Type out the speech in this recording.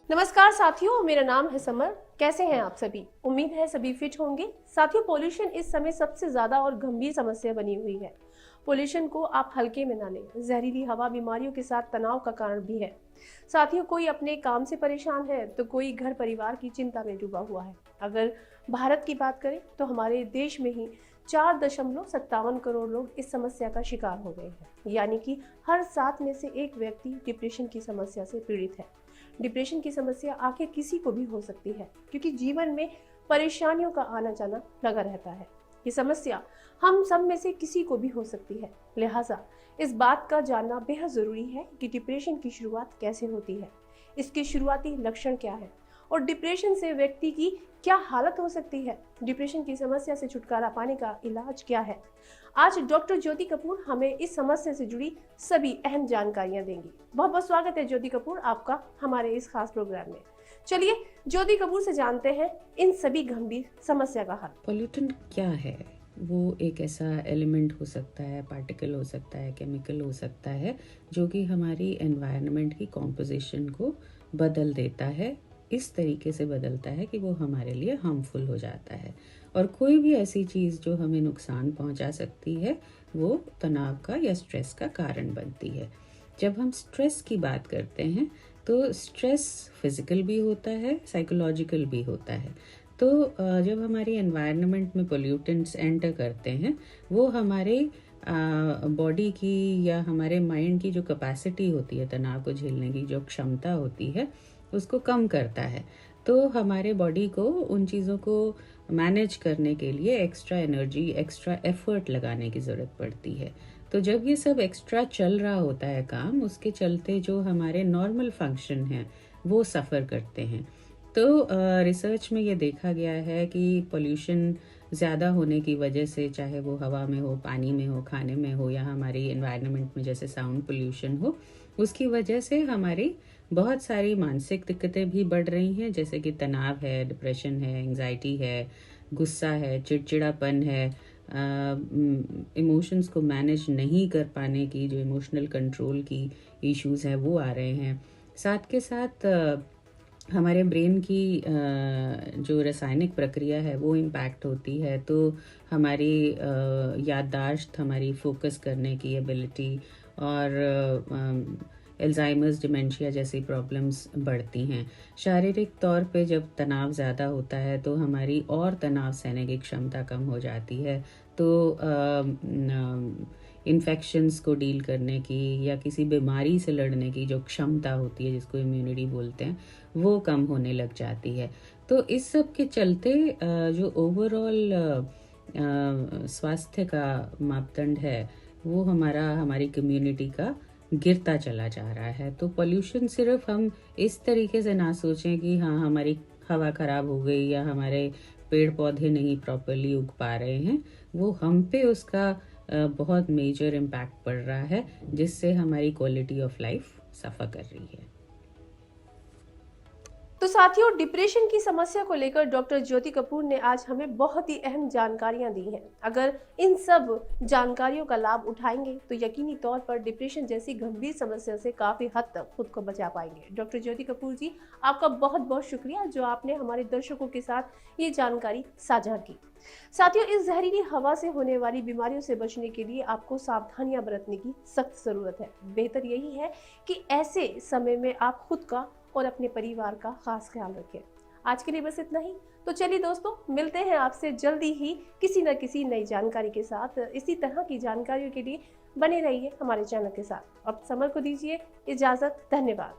नमस्कार साथियों, मेरा नाम है समर। कैसे हैं आप सभी? उम्मीद है सभी फिट होंगे। साथियों, पोल्यूशन इस समय सबसे ज्यादा और गंभीर समस्या बनी हुई है। पोल्यूशन को आप हल्के में ना लें। जहरीली हवा बीमारियों के साथ तनाव का कारण भी है। साथियों, कोई अपने काम से परेशान है तो कोई घर परिवार की चिंता में डूबा हुआ है। अगर भारत की बात करें तो हमारे देश में ही 4.57 करोड़ लोग इस समस्या का शिकार हो गए हैं, यानी कि हर 7 में से एक व्यक्ति डिप्रेशन की समस्या से पीड़ित है। डिप्रेशन की समस्या आखिर किसी को भी हो सकती है, क्योंकि जीवन में परेशानियों का आना जाना लगा रहता है। ये समस्या हम सब में से किसी को भी हो सकती है। लिहाजा इस बात का जानना बेहद जरूरी है कि डिप्रेशन की शुरुआत कैसे होती है, इसके शुरुआती लक्षण क्या है और डिप्रेशन से व्यक्ति की क्या हालत हो सकती है। डिप्रेशन की समस्या से छुटकारा पाने का इलाज क्या है। आज डॉक्टर ज्योति कपूर हमें इस समस्या से जुड़ी सभी अहम जानकारियां देंगी। बहुत बहुत स्वागत है ज्योति कपूर आपका हमारे इस खास प्रोग्राम में। चलिए ज्योति कपूर से जानते हैं इन सभी गंभीर समस्या का हल। पोल्यूटेंट क्या है? वो एक ऐसा एलिमेंट हो सकता है, पार्टिकल हो सकता है, केमिकल हो सकता है, जो कि हमारी एनवायरनमेंट की कॉम्पोजिशन को बदल देता है। इस तरीके से बदलता है कि वो हमारे लिए हार्मफुल हो जाता है। और कोई भी ऐसी चीज़ जो हमें नुकसान पहुंचा सकती है, वो तनाव का या स्ट्रेस का कारण बनती है। जब हम स्ट्रेस की बात करते हैं तो स्ट्रेस फिजिकल भी होता है, साइकोलॉजिकल भी होता है। तो जब हमारी एनवायरनमेंट में पोल्यूटेंट्स एंटर करते हैं, वो हमारे बॉडी की या हमारे माइंड की जो कैपेसिटी होती है, तनाव को झेलने की जो क्षमता होती है, उसको कम करता है। तो हमारे बॉडी को उन चीज़ों को मैनेज करने के लिए एक्स्ट्रा एनर्जी, एक्स्ट्रा एफर्ट लगाने की ज़रूरत पड़ती है। तो जब ये सब एक्स्ट्रा चल रहा होता है काम, उसके चलते जो हमारे नॉर्मल फंक्शन हैं वो सफ़र करते हैं। तो रिसर्च में ये देखा गया है कि पोल्यूशन ज़्यादा होने की वजह से, चाहे वो हवा में हो, पानी में हो, खाने में हो, या हमारी एनवायरनमेंट में जैसे साउंड पोल्यूशन हो, उसकी वजह से हमारी बहुत सारी मानसिक दिक्कतें भी बढ़ रही हैं, जैसे कि तनाव है, डिप्रेशन है, एंजाइटी है, गुस्सा है, चिड़चिड़ापन है, इमोशंस को मैनेज नहीं कर पाने की जो इमोशनल कंट्रोल की इश्यूज हैं वो आ रहे हैं। साथ के साथ हमारे ब्रेन की जो रासायनिक प्रक्रिया है वो इम्पैक्ट होती है। तो हमारी याददाश्त, हमारी फोकस करने की एबिलिटी और अल्जाइमर्स, डिमेंशिया जैसी प्रॉब्लम्स बढ़ती हैं। शारीरिक तौर पे जब तनाव ज़्यादा होता है तो हमारी और तनाव सहने की क्षमता कम हो जाती है। तो इन्फेक्शंस को डील करने की या किसी बीमारी से लड़ने की जो क्षमता होती है, जिसको इम्यूनिटी बोलते हैं, वो कम होने लग जाती है। तो इस सब के चलते जो ओवरऑल स्वास्थ्य का मापदंड है वो हमारी कम्युनिटी का गिरता चला जा रहा है। तो पोल्यूशन सिर्फ हम इस तरीके से ना सोचें कि हाँ हमारी हवा खराब हो गई या हमारे पेड़ पौधे नहीं प्रॉपरली उग पा रहे हैं, वो हम पे उसका बहुत मेजर इम्पैक्ट पड़ रहा है, जिससे हमारी क्वालिटी ऑफ लाइफ सफ़र कर रही है। तो साथियों, डिप्रेशन की समस्या को लेकर डॉक्टर ज्योति कपूर ने आज हमें बहुत ही अहम जानकारियां दी हैं। अगर इन सब जानकारियों का लाभ उठाएंगे तो यकीनी तौर पर डिप्रेशन जैसी गंभीर समस्या से काफी हद तक खुद को बचा पाएंगे। डॉक्टर ज्योति कपूर जी, आपका बहुत बहुत शुक्रिया जो आपने हमारे दर्शकों के साथ ये जानकारी साझा की। साथियों, इस जहरीली हवा से होने वाली बीमारियों से बचने के लिए आपको सावधानियां बरतने की सख्त जरूरत है। बेहतर यही है कि ऐसे समय में आप खुद का और अपने परिवार का खास ख्याल रखें। आज के लिए बस इतना ही। तो चलिए दोस्तों, मिलते हैं आपसे जल्दी ही किसी न किसी नई जानकारी के साथ। इसी तरह की जानकारियों के लिए बने रहिए हमारे चैनल के साथ। अब समर को दीजिए इजाजत। धन्यवाद।